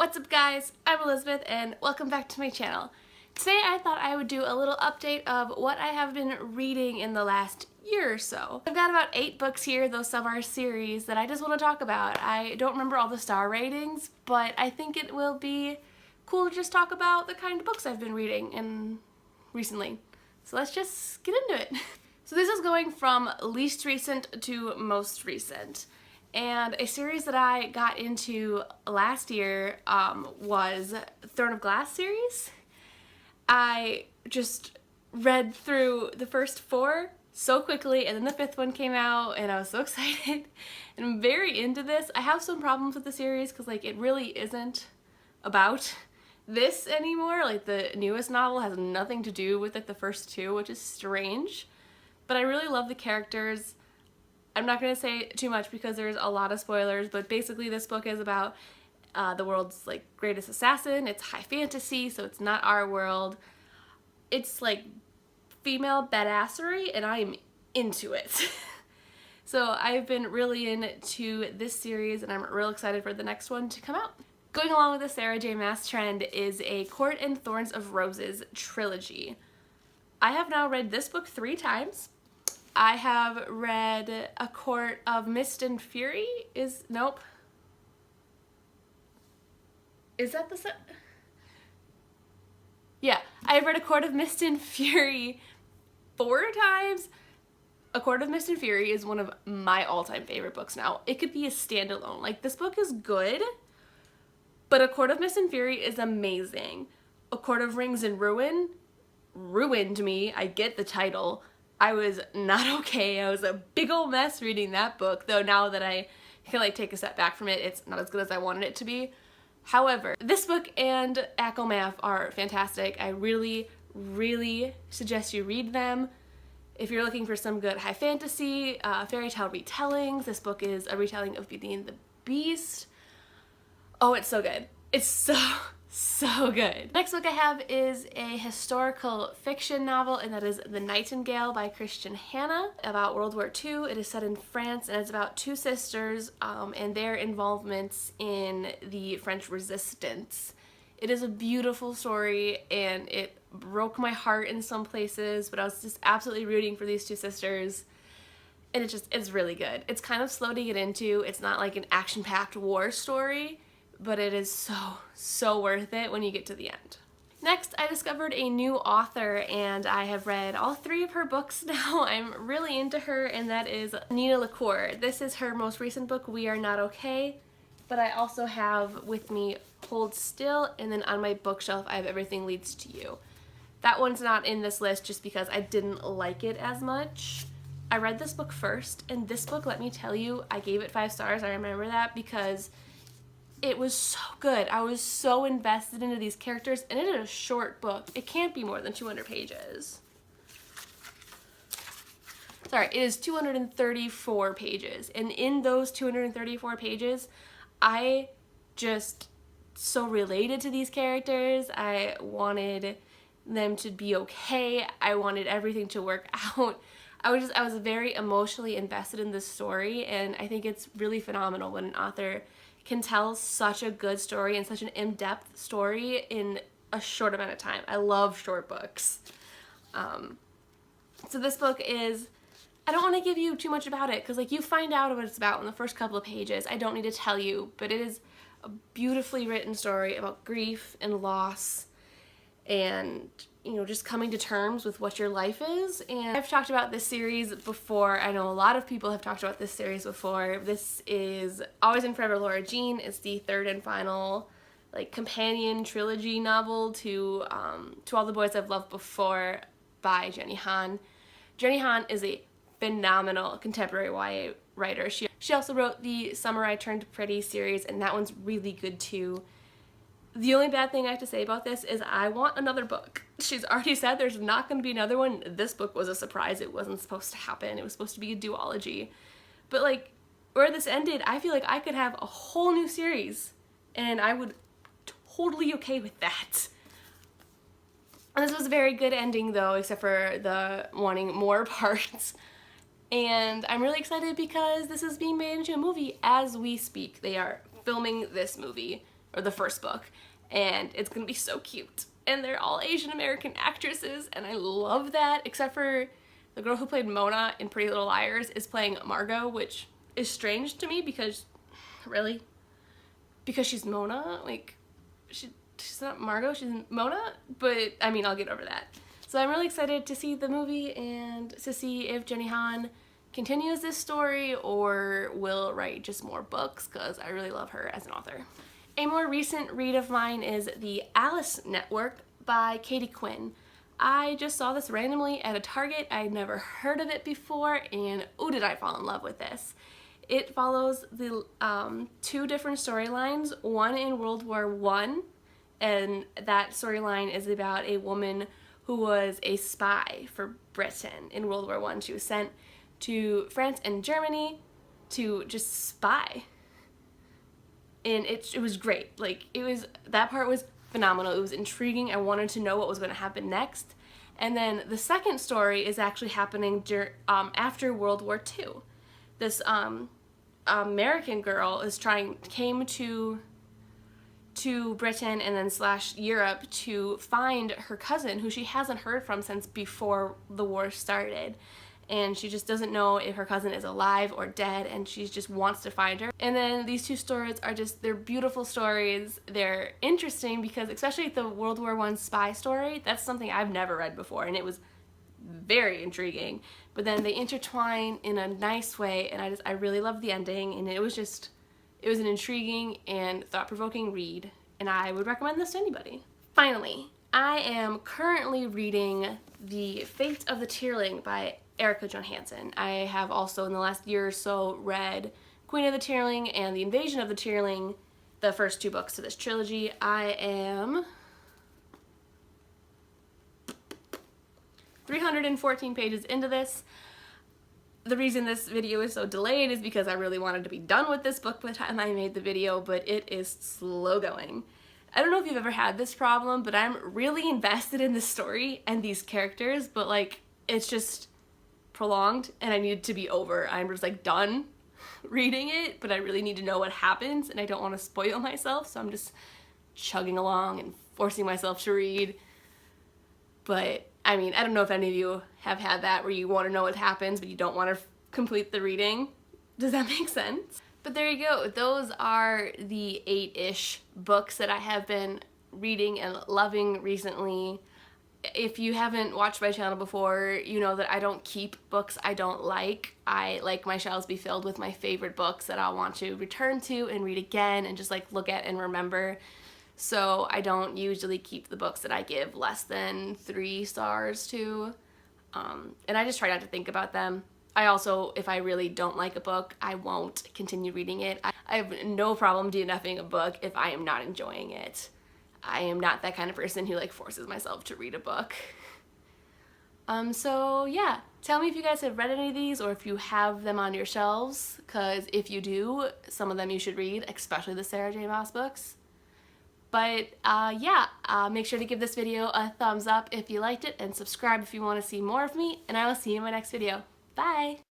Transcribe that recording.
What's up guys, I'm Elizabeth and welcome back to my channel. Today I thought I would do a little update of what I have been reading in the last year or so. I've got about 8 books here, though some are series that I just want to talk about. I don't remember all the star ratings, but I think it will be cool to just talk about the kind of books I've been reading recently. So let's just get into it. So this is going from least recent to most recent. And a series that I got into last year was Throne of Glass series. I just read through the first 4 so quickly, and then the 5th one came out and I was so excited. And I'm very into this. I have some problems with the series because it really isn't about this anymore. The newest novel has nothing to do with the first 2, which is strange. But I really love the characters. I'm not going to say too much because there's a lot of spoilers, but basically this book is about the world's greatest assassin. It's high fantasy, so it's not our world. It's female badassery, and I am into it. So I've been really into this series, and I'm real excited for the next one to come out. Going along with the Sarah J. Maas trend is a Court and Thorns of Roses trilogy. I have now read this book 3 times. I have read A Court of Mist and Fury. Nope. Is that the set? Yeah, I've read A Court of Mist and Fury 4 times. A Court of Mist and Fury is one of my all-time favorite books now. It could be a standalone. This book is good, but A Court of Mist and Fury is amazing. A Court of Rings and Ruin ruined me. I get the title. I was not okay. I was a big old mess reading that book, though now that I can take a step back from it, it's not as good as I wanted it to be. However, this book and ACOMAF are fantastic. I really, really suggest you read them. If you're looking for some good high fantasy, fairy tale retellings, this book is a retelling of Beauty and the Beast. Oh, it's so good. It's so good. Next book I have is a historical fiction novel, and that is The Nightingale by Christian Hannah, about World War II. It is set in France, and it's about 2 sisters and their involvements in the French Resistance. It is a beautiful story, and it broke my heart in some places, but I was just absolutely rooting for these 2 sisters. And it's really good. It's kind of slow to get into. It's not an action-packed war story, but it is so worth it when you get to the end. Next, I discovered a new author, and I have read all 3 of her books now. I'm really into her, and that is Nina LaCour. This is her most recent book, We Are Not Okay, but I also have with me Hold Still, and then on my bookshelf I have Everything Leads to You. That one's not in this list just because I didn't like it as much. I read this book first, and this book, let me tell you, I gave it 5 stars. I remember that because it was so good. I was so invested into these characters, and it is a short book. It can't be more than 200 pages. Sorry, it is 234 pages, and in those 234 pages, I just so related to these characters. I wanted them to be okay. I wanted everything to work out. I was very emotionally invested in this story, and I think it's really phenomenal when an author can tell such a good story and such an in-depth story in a short amount of time. I love short books. So this book is, I don't want to give you too much about it because you find out what it's about in the first couple of pages. I don't need to tell you, but it is a beautifully written story about grief and loss and just coming to terms with what your life is. And I've talked about this series before. I know a lot of people have talked about this series before. This is Always and Forever Laura Jean. It's the 3rd and final companion trilogy novel to All the Boys I've Loved Before by Jenny Han. Jenny Han is a phenomenal contemporary YA writer. She also wrote the Summer I Turned Pretty series, and that one's really good too. The only bad thing I have to say about this is I want another book. She's already said there's not going to be another one. This book was a surprise. It wasn't supposed to happen. It was supposed to be a duology. But where this ended, I feel I could have a whole new series, and I would totally okay with that. And this was a very good ending though, except for the wanting more parts. And I'm really excited because this is being made into a movie as we speak. They are filming this movie. or the first book, and it's gonna be so cute. And they're all Asian American actresses, and I love that, except for the girl who played Mona in Pretty Little Liars is playing Margot, which is strange to me because, really? Because she's Mona? Like, she's not Margot, she's Mona? But, I mean, I'll get over that. So I'm really excited to see the movie and to see if Jenny Han continues this story or will write just more books, because I really love her as an author. A more recent read of mine is The Alice Network by Katie Quinn. I just saw this randomly at a Target. I'd never heard of it before, and oh, did I fall in love with this. It follows the two different storylines, one in World War I, and that storyline is about a woman who was a spy for Britain in World War I. She was sent to France and Germany to just spy. And it was great. Like, that part was phenomenal. It was intriguing. I wanted to know what was going to happen next. And then the second story is actually happening after World War II. This American girl came to Britain and then / Europe to find her cousin, who she hasn't heard from since before the war started. And she just doesn't know if her cousin is alive or dead, and she just wants to find her. And then these two stories they're beautiful stories. They're interesting because, especially the World War I spy story, that's something I've never read before, and it was very intriguing. But then they intertwine in a nice way, and I really loved the ending, and it was an intriguing and thought-provoking read, and I would recommend this to anybody. Finally, I am currently reading The Fate of the Tearling by Erica Johansen. I have also in the last year or so read Queen of the Tearling and The Invasion of the Tearling, the first two books to this trilogy. I am 314 pages into this. The reason this video is so delayed is because I really wanted to be done with this book by the time I made the video, but it is slow going. I don't know if you've ever had this problem, but I'm really invested in the story and these characters, but like, it's just prolonged and I need it to be over. I'm just like done reading it, but I really need to know what happens and I don't want to spoil myself, so I'm just chugging along and forcing myself to read. But I mean, I don't know if any of you have had that where you want to know what happens but you don't want to complete the reading. Does that make sense? But there you go. Those are the 8-ish books that I have been reading and loving recently. If you haven't watched my channel before, you know that I don't keep books I don't like. I like my shelves be filled with my favorite books that I'll want to return to and read again and just like look at and remember. So I don't usually keep the books that I give less than 3 stars to. And I just try not to think about them. I also, if I really don't like a book, I won't continue reading it. I have no problem DNFing a book if I am not enjoying it. I am not that kind of person who like forces myself to read a book. So yeah, tell me if you guys have read any of these or if you have them on your shelves, because if you do, some of them you should read, especially the Sarah J. Maas books. But yeah, make sure to give this video a thumbs up if you liked it and subscribe if you want to see more of me, and I will see you in my next video. Bye!